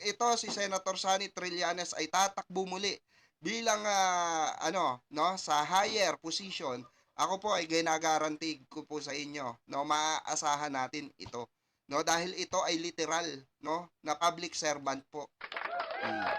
ito si Senator Sonny Trillanes ay tatakbo muli bilang sa higher position, ako po ay ginagarantig ko po sa inyo, no, maaasahan natin ito, no, dahil ito ay literal, no, na public servant po.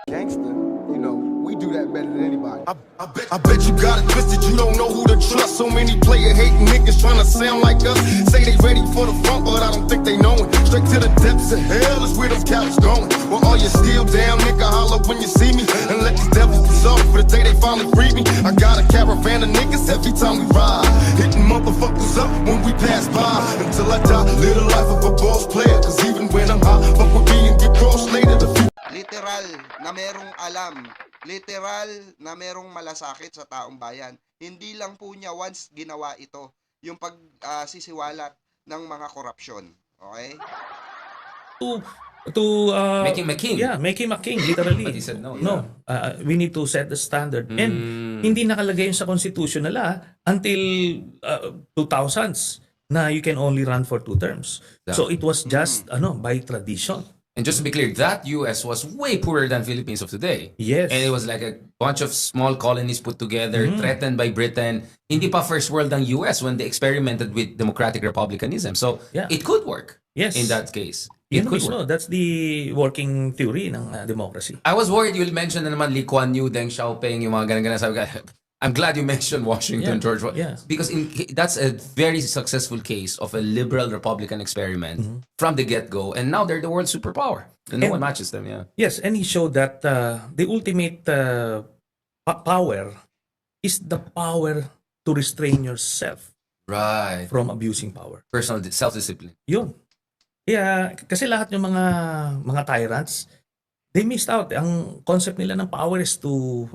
Gangster, you know, we do that better than anybody. I bet you got it twisted, you don't know who to trust. So many player hating niggas trying to sound like us. Say they ready for the front, but I don't think they know it. Straight to the depths of hell is where them cowards going. Well, all you still down, nigga, holler when you see me. And let these devils be sorry for the day they finally free me. I got a caravan of niggas every time we ride. Hitting motherfuckers up when we pass by. Until I die, live the life of a boss player. Cause even when I'm high, fuck with me and get crossed later. The Literal na merong alam, literal na merong malasakit sa taong bayan. Hindi lang po niya once ginawa ito, yung pagsisiwalat ng mga korupsyon. Okay? Make him a king. Yeah, make him a king, literally. But he said no. No, we need to set the standard. And hindi nakalagay yun sa constitution nila until 2000s na you can only run for 2 terms. Yeah. So it was just by tradition. And just to be clear, that US was way poorer than Philippines of today. Yes. And it was like a bunch of small colonies put together, threatened by Britain. Hindi pa first world ang US when they experimented with democratic republicanism. So Yeah. it could work Yes. in that case. It Yun could mismo, work. that's the working theory ng democracy. I was worried you'll mention na naman Lee Kuan Yew, Deng Xiaoping, yung mga ganun-ganun. Sabi ko, I'm glad you mentioned Washington, Yeah. George. Yeah. Because that's a very successful case of a liberal Republican experiment from the get-go. And now they're the world superpower. And no one matches them, yeah. Yes, and he showed that the ultimate power is the power to restrain yourself Right. from abusing power. Personal self-discipline. Yun. Kaya, kasi lahat ng mga tyrants, they missed out. Ang concept nila ng power is to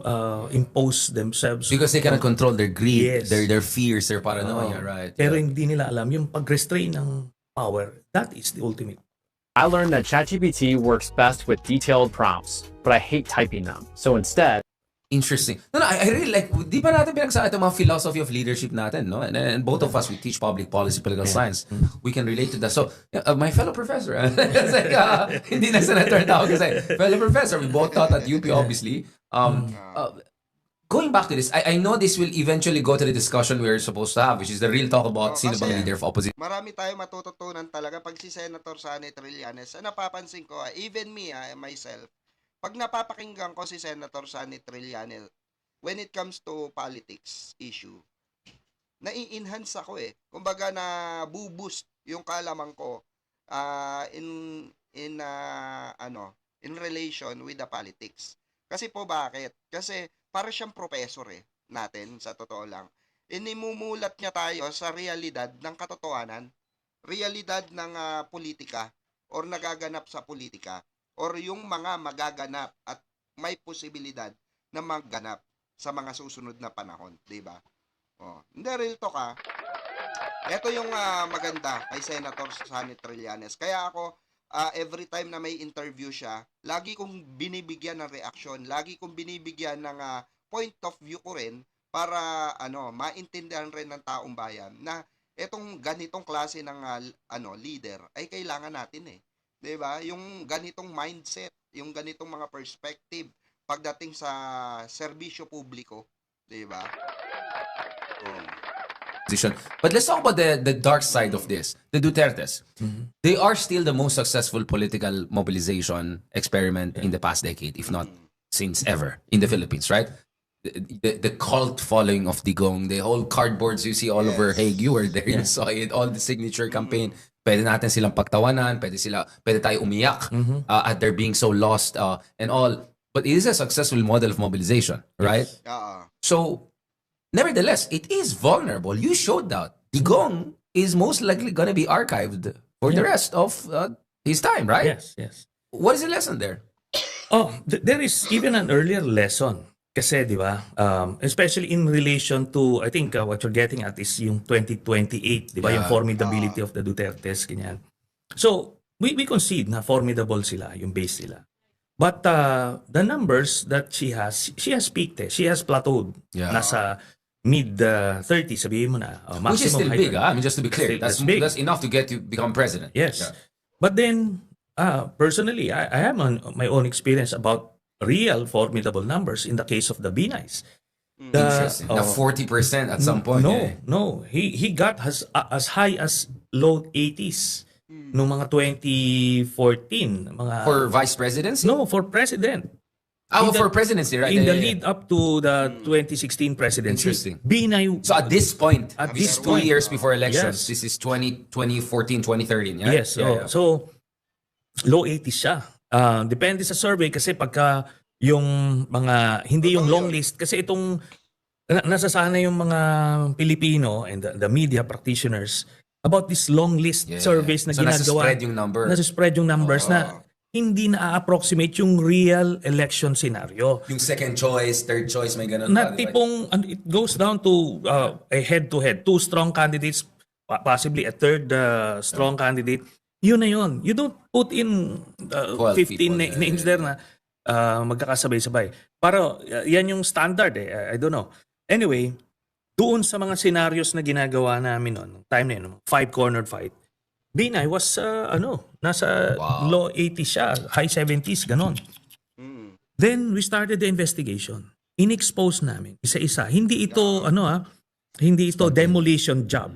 impose themselves. Because they cannot control their greed, Yes. their fears, their paranoia, right? Pero Yeah. hindi nila alam yung pag-restrain ng power. That is the ultimate. I learned that ChatGPT works best with detailed prompts, but I hate typing them. So instead, Interesting. No, I really like, di ba natin pinagsasabi itong mga philosophy of leadership natin, no? And both of us, we teach public policy, political science. We can relate to that. So, my fellow professor, it's like, hindi na senator na ako kasi, fellow professor, we both taught at UP, obviously. Going back to this, I know this will eventually go to the discussion we're supposed to have, which is the real talk about sino bang Kasi leader of opposition. marami tayong matututunan talaga pag si Senator Sonny Trillanes. Napapansin ko, even me, myself, pag napapakinggan ko si Senator Sonny Trillanes, when it comes to politics issue, nai-enhance ako eh. Kumbaga na boost yung kaalaman ko in relation with the politics. Kasi po bakit? Kasi para siyang professor eh natin sa totoo lang. Inimumulat niya tayo sa realidad ng katotohanan, realidad ng politika or nagaganap sa politika or yung mga magaganap at may posibilidad na magganap sa mga susunod na panahon, 'di ba? Oh, hindi real talk Ito yung maganda kay Senator Sonny Trillanes. Kaya ako every time na may interview siya, lagi kong binibigyan ng reaksyon, lagi kong binibigyan ng point of view ko rin para maintindihan rin ng taong bayan na etong ganitong klase ng leader ay kailangan natin eh. 'Di ba? Yung ganitong mindset, yung ganitong mga perspective pagdating sa serbisyo publiko, 'di ba? But let's talk about the dark side of this. The Dutertes. They are still the most successful political mobilization experiment in the past decade, if not since ever, in the Philippines, right? The cult following of Digong, the whole cardboards you see all over Hague, you were there, you saw it, all the signature campaign. Pwede natin silang pagtawanan, pwede tayo umiyak at they're being so lost and all. But it is a successful model of mobilization, right? So, nevertheless, it is vulnerable. You showed that. Digong is most likely going to be archived for the rest of his time, right? Yes. What is the lesson there? There is even an earlier lesson. Kasi, di ba, especially in relation to, I think what you're getting at is yung 2028, di ba, yung formidability of the Dutertes, ganyan. So, we concede na formidable sila, yung base sila. But the numbers that she has peaked eh. She has plateaued. Yeah. Nasa mid-30s, sabihin mo na. Maximum Which is still height. big, I mean, just to be clear. That's big. That's enough to get you become president. Yes. Yeah. But then, Personally, I have my own experience about real formidable numbers in the case of the Binays. Interesting. Na 40% at some point. No, eh. no. He got as high as low 80s nung mga 2014, mga For vice presidency? no, for president. Oh, in the- for presidency, right? In Yeah, the yeah, lead up to the 2016 presidency. Interesting. Binay So at this point, At this this 2 point, years before elections, yes. this is 2014, 2013, yeah? Yes. Yeah, yeah. So, low 80s siya. Depende sa survey kasi pagka yung mga, hindi yung Totoo long yun. list, kasi itong, nasasanay yung mga Pilipino and the media practitioners about this long list Yeah. surveys na So, ginagawa. nasa-spread yung number. Nasa-spread yung numbers na hindi na-approximate yung real election scenario. Yung second choice, third choice, may ganun Na pa, di ba? tipong it goes down to a head-to-head. Two strong candidates, possibly a third strong candidate. Yun na yun. You don't put in 12 15 people, names there na magkakasabay-sabay. Para yan yung standard eh. I don't know. Anyway, doon sa mga scenarios na ginagawa namin noon, time na yun, 5-cornered fight, Binay was, nasa Wow. low 80s siya, high 70s, ganon. Then, we started the investigation. In-expose namin, isa-isa. Hindi ito, hindi ito demolition job.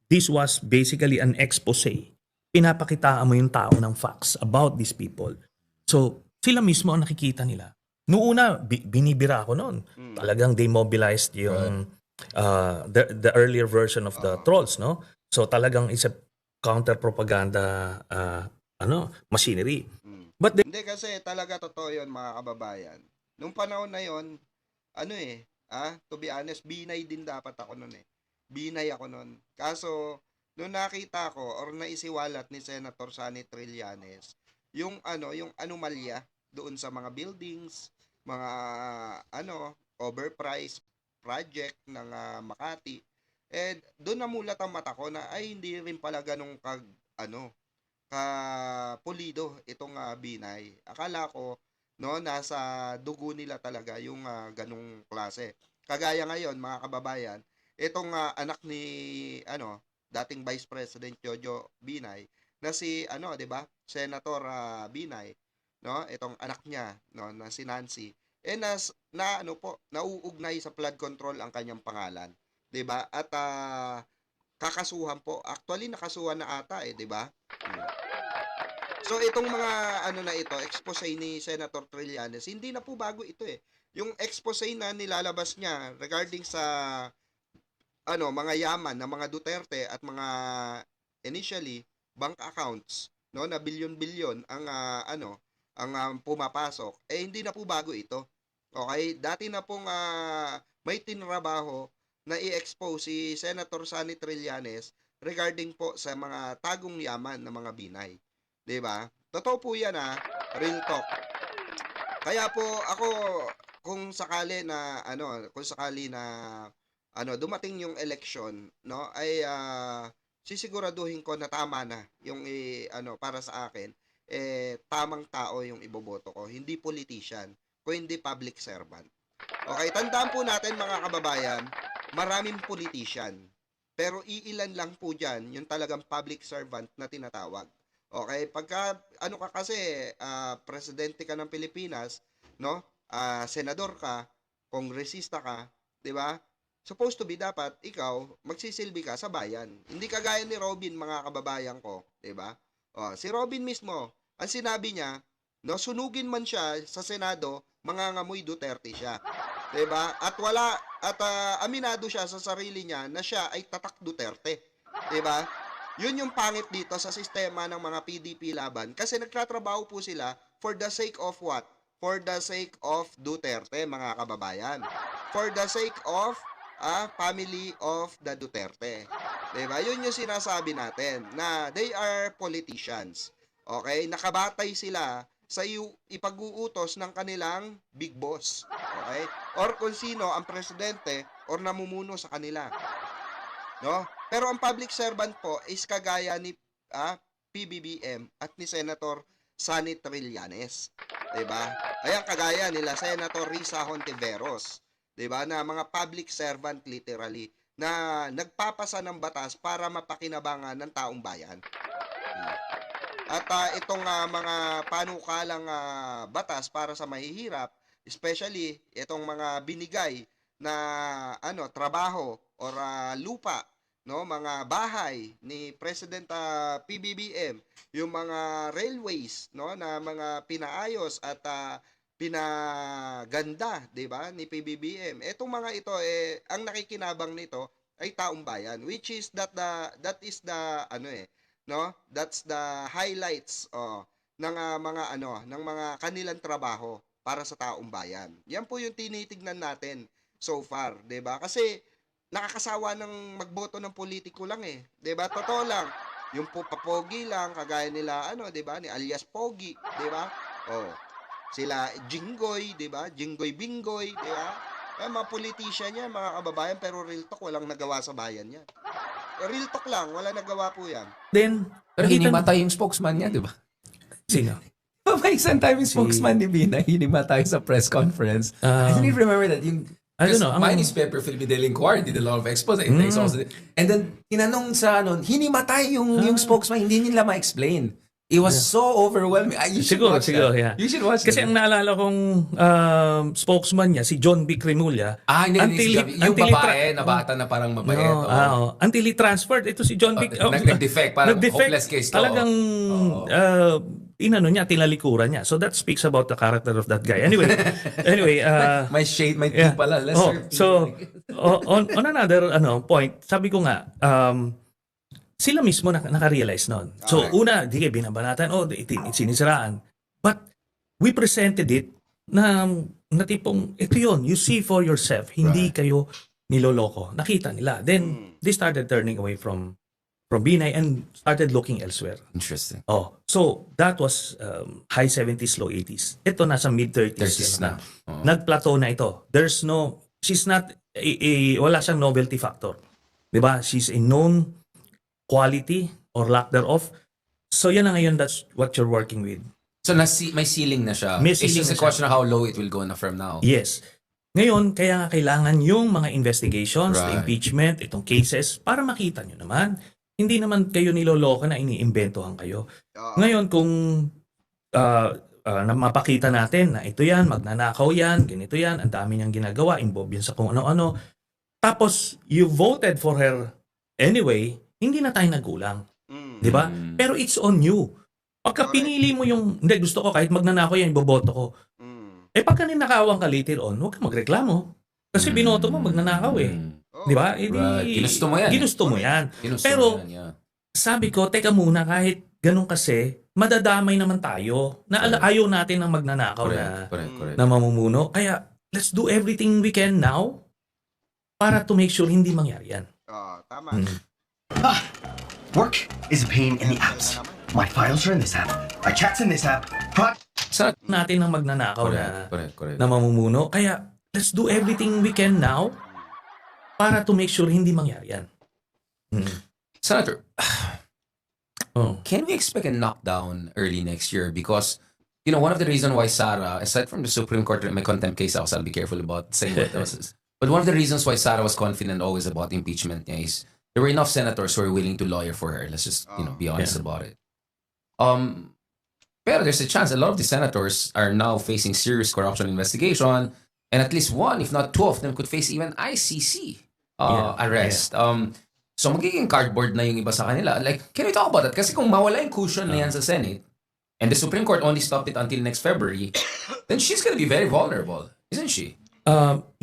This was basically an expose. Pinapakitaan mo yung tao ng facts about these people. So, sila mismo ang nakikita nila. Noong una, binibira ako noon. Talagang demobilized yung the earlier version of the trolls, no? So, talagang isa counter-propaganda machinery. But Hindi kasi talaga totoo yun mga kababayan. Nung panahon na yon, to be honest, binay din dapat ako nun eh. Binay ako nun. Kaso, nung nakita ko or naisiwalat ni Senator Sonny Trillanes, yung anomalya doon sa mga buildings, mga overpriced project ng Makati. Doon namulat ang mata ko na ay hindi rin pala ganong pulido itong Binay. Akala ko nasa dugo nila talaga yung ganong klase. Kagaya ngayon mga kababayan, itong anak ni dating Vice President Jojo Binay na si 'di ba? Senator Binay, no? Itong anak niya, no, na si Nancy. Nauugnay sa flood control ang kanyang pangalan, 'di ba? At kakasuhan po. Actually nakasuhan na ata 'di ba? So itong mga expose ni Senator Trillanes, hindi na po bago ito eh. Yung expose na nilalabas niya regarding sa mga yaman ng mga Duterte at mga initially bank accounts, no, na bilyon-bilyon ang pumapasok, hindi na po bago ito. Okay, dati na pong may tinrabaho na i-expose si Senator Sonny Trillanes regarding po sa mga tagong yaman ng mga Binay. 'Di ba? Totoo po 'yan real talk. Kaya po ako kung sakali na dumating yung election, no, ay sisiguraduhin ko na tama na yung para sa akin tamang tao yung iboboto ko, hindi politician, kundi public servant. Okay, tandaan po natin mga kababayan, maraming politician, pero iilan lang po diyan yung talagang public servant na tinatawag. Okay, pagka ka kasi presidente ka ng Pilipinas, no? Senador ka, kongresista ka, 'di ba? Supposed to be dapat ikaw magsisilbi ka sa bayan. Hindi kagaya ni Robin mga kababayan ko, 'di ba? Si Robin mismo, ang sinabi niya, no, sunugin man siya sa Senado, mangangamoy Duterte siya. 'Di ba? At aminado siya sa sarili niya na siya ay tatak Duterte. 'Di ba? Yun yung pangit dito sa sistema ng mga PDP laban kasi nagtatrabaho po sila for the sake of what? For the sake of Duterte, mga kababayan. For the sake of family of the Duterte. Diba? Yun yung sinasabi natin na they are politicians. Okay? Nakabatay sila sa ipag-uutos ng kanilang big boss. Okay? Or kung sino ang presidente or namumuno sa kanila. No? Pero ang public servant po is kagaya ni PBBM at ni Senator Sonny Trillanes. 'Di ba? Ayan kagaya nila Senator Risa Hontiveros, 'di ba? Na mga public servant literally na nagpapasa ng batas para mapakinabangan ng taong bayan. At itong mga panukalang batas para sa mahihirap, especially itong mga binigay na trabaho or lupa, no, mga bahay ni President PBBM, yung mga railways, no, na mga pinaayos at pinaganda, 'di ba, ni PBBM. Etong mga ito ang nakikinabang nito ay taong bayan, which is that is the no, that's the highlights ng ng mga kanilang trabaho para sa taong bayan. Yan po yung tinitignan natin so far, 'di ba? Kasi nakakasawa ng magboto ng politiko lang 'di ba? Totoo lang. Yung papogi lang kagaya nila 'di ba, ni alias Pogi, 'di ba? Sila Jinggoy, 'di ba? Jinggoy Bingoy, 'di ba? Mga politician yan, mga kababayan, pero real talk walang nagawa sa bayan yan. Real talk lang, wala nagawa po yan. Then, Pero nakita- hinimatay yung spokesman niya, di ba? Sino? May isang time yung spokesman ni Bina, hinimatay sa press conference. I don't even remember that. I don't know. My newspaper, Philippine Daily Inquirer, did a lot of expose. And then, tinanong sa hinimatay yung spokesman, hindi nila ma-explain. It was so overwhelming. You should watch that. Yeah. You should watch Kasi that. ang naalala kong spokesman niya, si John B. Cremulya, Hindi, yung until babae na bata na parang mabait. until he transferred, ito si John B. Nag-defect, parang hopeless case to. Talagang inano niya, tinalikuran niya. So that speaks about the character of that guy. Anyway, May shade, may yeah. tea pala. On another point, sabi ko nga, sila mismo naka-realize nun. So una, di kayo binabanatan, sinisiraan. But we presented it na tipong, ito yun, you see for yourself, hindi kayo niloloko. Nakita nila. Then, they started turning away from Binay and started looking elsewhere. Interesting. So that was high 70s, low 80s. Ito nasa mid 30s 30s na. Nag-plateau na ito. She's not wala siyang novelty factor. 'Di ba? She's a known quality or lack thereof. So yan na ngayon, that's what you're working with. So may ceiling na siya. May It's ceiling just na a question of how low it will go na from now. Yes. Ngayon, kaya nga kailangan yung mga investigations, the Right. impeachment, itong cases, para makita nyo naman. Hindi naman kayo niloloko na iniimbentohan kayo. Ngayon, kung na mapakita natin na ito yan, magnanakaw yan, ganito yan, ang dami niyang ginagawa, involved yan sa kung ano-ano. Tapos, you voted for her anyway, hindi na tayo nagulang. Di ba? Pero it's on you. Pagka pinili mo yung, hindi, gusto ko kahit magnanakaw yan, iboboto ko. Pagka ninakawang ka later on, huwag kang magreklamo. Kasi binoto mo, magnanakaw Di ba? Right. Ginusto mo yan. Ginusto mo yan. Ginusto Pero, mo yan, yeah. sabi ko, teka muna, kahit ganun kasi, madadamay naman tayo na ayaw natin ng magnanakaw Correct. na mamumuno. Kaya, let's do everything we can now para to make sure hindi mangyari yan. Tama. Work is a pain in the apps. My files are in this app. My chat's in this app. Natin ng magnanakaw Correct. na mamumuno. Kaya, let's do everything we can now para to make sure hindi mangyari yan. Senator, can we expect a knockdown early next year? Because, one of the reasons why Sara, aside from the Supreme Court, my contempt case, I'll be careful about saying what that was. But one of the reasons why Sara was confident always about impeachment niya is there were enough senators who were willing to lawyer for her. Let's just, be honest about it. Pero there's a chance a lot of the senators are now facing serious corruption investigation, and at least one, if not two of them, could face even ICC arrest. So magiging cardboard na yung iba sa kanila. Like, can we talk about that? Kasi kung mawala yung cushion na yan sa Senate, and the Supreme Court only stopped it until next February, then she's gonna be very vulnerable, isn't she?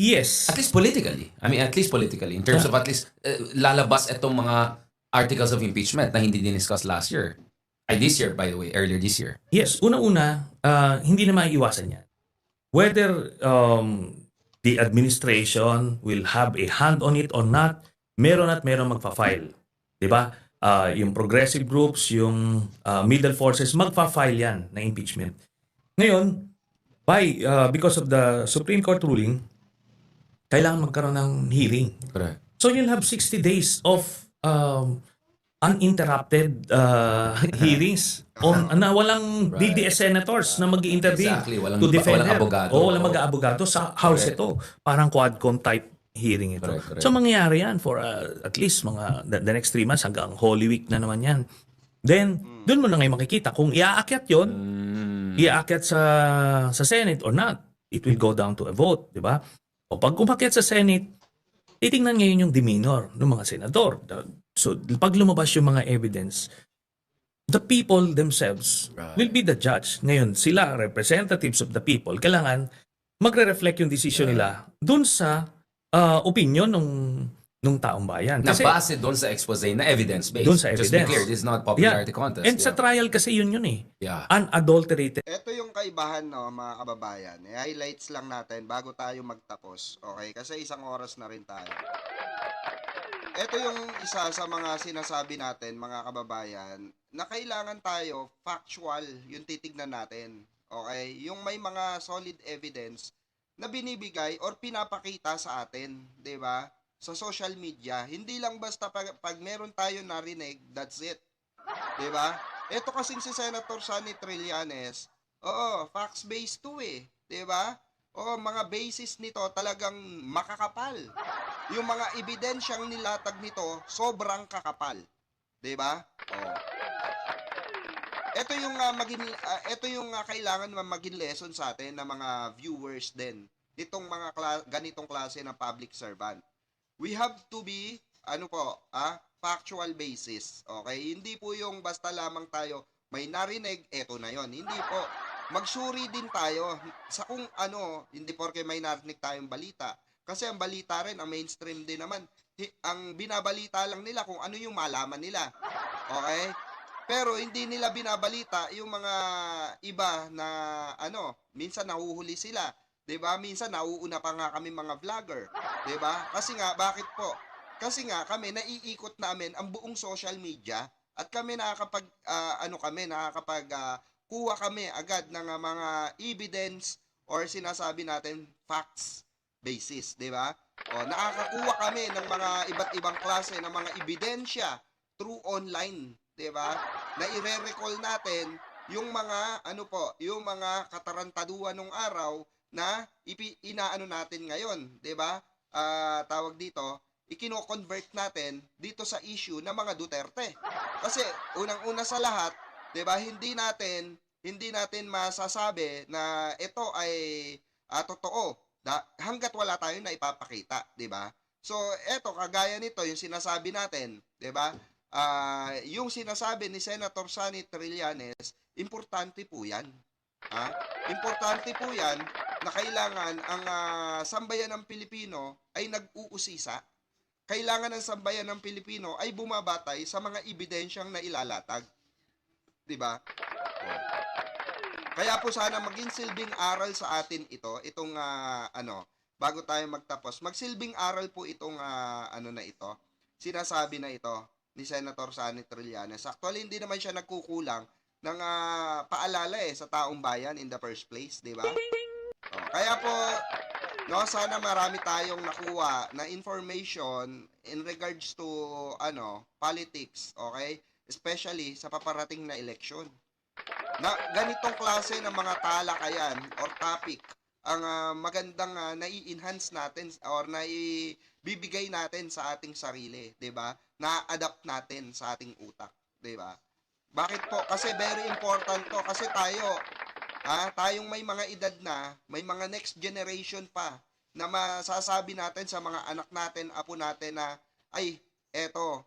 Yes. At least politically. At least politically. In terms of at least lalabas itong mga articles of impeachment na hindi din-discuss last year. This year, by the way, earlier this year. Yes, una-una, hindi na maiiwasan yan. Whether the administration will have a hand on it or not, meron at meron magpa-file. Diba? Yung progressive groups, yung middle forces, magpa-file yan na impeachment. Ngayon, because of the Supreme Court ruling, kailangan magkaroon ng hearing. Correct. So you'll have 60 days of uninterrupted hearings na walang DDS senators na mag-intervene Exactly. to defend Walang her. abogado. Walang mag-abogado sa House ito. Parang quadcom type hearing ito. Correct. So mangyayari yan for at least the next 3 months hanggang Holy Week na naman yan. Then, Doon mo na ngayon makikita kung iaakyat yon, iaakyat sa Senate or not. It will go down to a vote, di ba? O pag umakyat sa Senate, titingnan ngayon yung demeanor ng mga senador. So, pag lumabas yung mga evidence, the people themselves will be the judge. Ngayon, sila, representatives of the people, kailangan magre-reflect yung decision nila dun sa opinion nung taong bayan. Na base doon sa expose na evidence-based. Doon sa Just be evidence. clear, this is not popularity Yeah. contest. And sa trial kasi yun eh. Yeah. Unadulterated. Ito yung kaibahan, no, mga kababayan. I-highlights lang natin bago tayo magtapos. Okay? Kasi isang oras na rin tayo. Ito yung isa sa mga sinasabi natin, mga kababayan, na kailangan tayo factual yung titignan natin. Okay? Yung may mga solid evidence na binibigay or pinapakita sa atin, 'di ba? Sa social media. Hindi lang basta pag meron tayo narinig, that's it. 'Di ba? Ito kasing si Senator Sonny Trillanes, facts-based to eh. 'Di ba? Mga basis nito talagang makakapal. Yung mga ebidensyang nilatag nito, sobrang kakapal. 'Di ba? Ito yung kailangan maging lesson sa atin ng mga viewers din. Itong mga ganitong klase ng public servant. We have to be factual basis. Okay? Hindi po yung basta lamang tayo may narinig, eto na yon. Hindi po. Magsuri din tayo sa kung ano, hindi porke may narinig tayong balita. Kasi ang balita rin, ang mainstream din naman, ang binabalita lang nila kung ano yung malaman nila. Okay? Pero hindi nila binabalita yung mga iba na minsan nahuhuli sila. 'Di ba? Minsan nauuna pa nga kami mga vlogger, 'di ba? Kasi nga bakit po? Kasi nga kami naiikot namin ang buong social media at kami kuha kami agad ng mga evidence or sinasabi natin facts basis, 'di ba? Nakakakuha kami ng mga iba't ibang klase ng mga ebidensya through online, 'di ba? Na ire-recall natin yung mga yung mga katarantaduhan ng araw na inaano natin ngayon, 'di ba? Tawag dito, ikino-convert natin dito sa issue ng mga Duterte. Kasi unang-una sa lahat, 'di ba, hindi natin masasabi na ito ay totoo hangga't wala tayong naipapakita, 'di ba? So, eto kagaya nito yung sinasabi natin, 'di ba? Yung sinasabi ni Senator Sonny Trillanes, importante po 'yan. Importante po 'yan na kailangan ang sambayan ng Pilipino ay nag-uusisa. Kailangan ng sambayan ng Pilipino ay bumabatay sa mga ebidensyang nailalatag. 'Di ba? Kaya po sana maging silbing aral sa atin itong bago tayo magtapos. Magsilbing aral po itong sinasabi na ito ni Senator Sonny Trillanes. Actually, hindi naman siya nagkukulang ng paalala sa taong bayan in the first place, 'di ba? Kaya po sana marami tayong nakuha na information in regards to politics, okay? Especially sa paparating na eleksyon. Na ganitong klase ng mga talakayan or topic ang magandang nai-enhance natin or naibibigay natin sa ating sarili, 'di ba? Na-adapt natin sa ating utak, 'di ba? Bakit po? Kasi very important to kasi tayong may mga edad na, may mga next generation pa na masasabi natin sa mga anak natin, apo natin na ay eto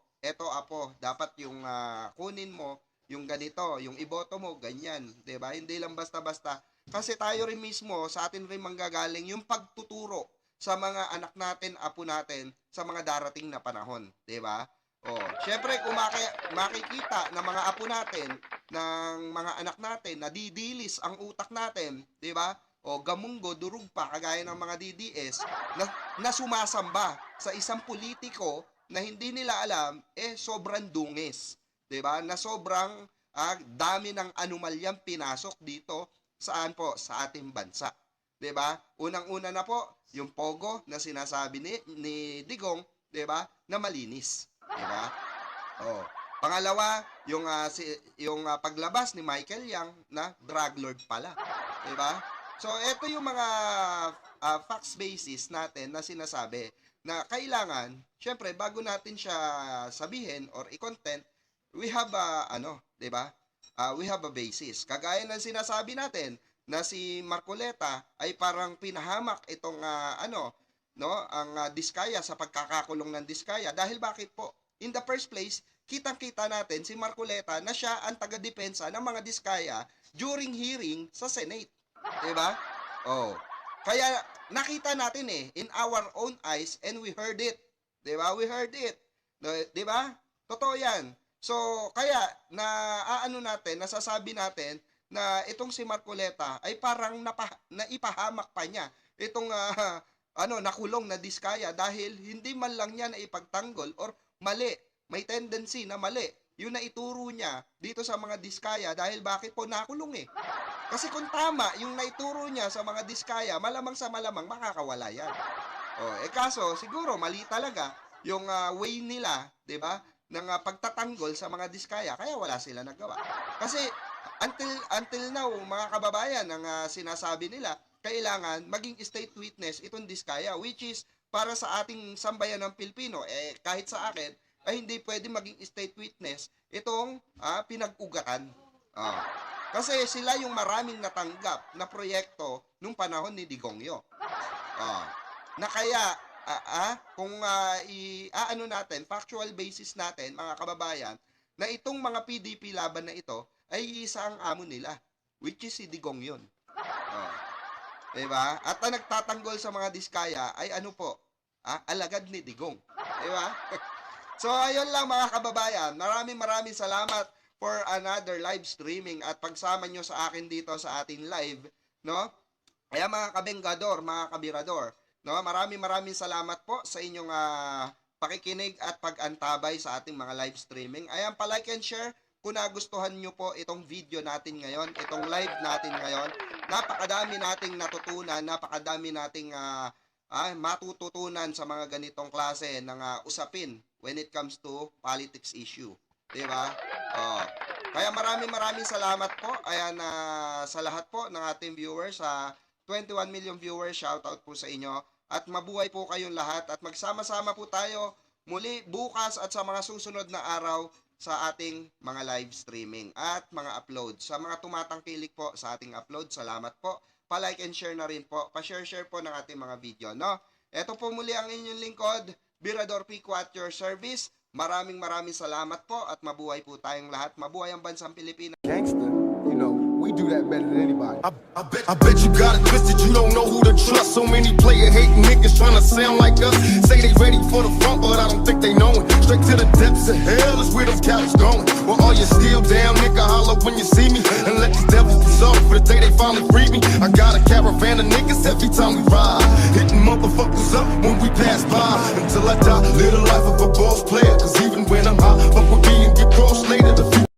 apo, dapat yung kunin mo yung ganito, yung iboto mo ganyan, 'di ba? Hindi lang basta-basta. Kasi tayo rin mismo, sa atin rin manggagaling yung pagtuturo sa mga anak natin, apo natin, sa mga darating na panahon, 'di ba? Syempre kung makikita ng mga apo natin, ng mga anak natin, na didilis ang utak natin, 'di ba? Gamunggo, durug pa, kagaya ng mga DDS, na sumasamba sa isang politiko na hindi nila alam, sobrang dungis, 'di ba? Na sobrang dami ng anomalyang pinasok dito saan po sa ating bansa, 'di ba? Unang-una na po yung pogo na sinasabi ni Digong, 'di ba? Na malinis, 'di ba? Pangalawa, yung paglabas ni Michael Yang na drug lord pala, 'di ba? So ito yung mga facts basis natin na sinasabi na kailangan, syempre bago natin siya sabihin or i-content, we have 'di ba? we have a basis. Kagaya ng sinasabi natin na si Marcoleta ay parang pinahamak itong ang Diskaya sa pagkakakulong ng Diskaya. Dahil bakit po? In the first place, kitang-kita natin si Marcoleta na siya ang taga-depensa ng mga Diskaya during hearing sa Senate. Diba? Oh. Kaya nakita natin in our own eyes, and we heard it. Diba? We heard it. Diba? Totoo yan. So, kaya nasasabi natin na itong si Marcoleta ay parang naipahamak pa niya itong nakulong na Diskaya dahil hindi man lang niya naipagtanggol or mali. May tendency na mali yung naituro niya dito sa mga Diskaya dahil bakit po nakulong Kasi kung tama yung naituro niya sa mga Diskaya, malamang sa malamang makakawala yan. Kaso siguro mali talaga yung way nila, 'di ba? Ng pagtatanggol sa mga Diskaya, kaya wala sila nagawa. Kasi until now, mga kababayan, ang sinasabi nila, kailangan maging state witness itong Diskaya, which is para sa ating sambayan ng Pilipino, kahit sa akin, ay hindi pwede maging state witness itong pinag-ugatan. Kasi sila yung maraming natanggap na proyekto nung panahon ni Digongyo. Na kaya, kung natin, factual basis natin, mga kababayan, na itong mga PDP laban na ito ay isa ang amo nila, which is si Digong yun. Diba? At ang nagtatanggol sa mga Diskaya ay alagad ni Digong. Diba? So, ayun lang mga kababayan. Maraming salamat for another live streaming at pagsama nyo sa akin dito sa ating live, no? Kaya mga kabenggador, mga kabirador, no? Maraming salamat po sa inyong pakikinig at pag-antabay sa ating mga live streaming. Ayan, pa-like and share kung nagustuhan nyo po itong video natin ngayon, itong live natin ngayon. Napakadami nating natutunan, napakadami nating matututunan sa mga ganitong klase ng usapin when it comes to politics issue. Diba? Kaya maraming salamat po. Ayan, sa lahat po ng ating viewers, 21 million viewers, shoutout po sa inyo. At mabuhay po kayong lahat at magsama-sama po tayo muli bukas at sa mga susunod na araw sa ating mga live streaming at mga upload. Sa mga tumatangkilik po sa ating upload, salamat po. Pa-like and share na rin po. Pa-share po ng ating mga video, no? Ito po muli ang inyong lingkod, Birador Pico at your service. Maraming salamat po at mabuhay po tayong lahat. Mabuhay ang bansang Pilipinas. Gangster, you know, we do that better than anybody. I bet you got it twisted, you don't know who to trust. So many player hating niggas trying to sound like us. Say they ready for the front, but I don't think they know it. Straight to the depths of hell is where them cowards going. Well, all you still down, nigga, holler when you see me. And let these devils dissolve for the day they finally free me. I got a caravan of niggas every time we ride. Hitting motherfuckers up when we pass by. Until I die, live the life of a boss player. Cause even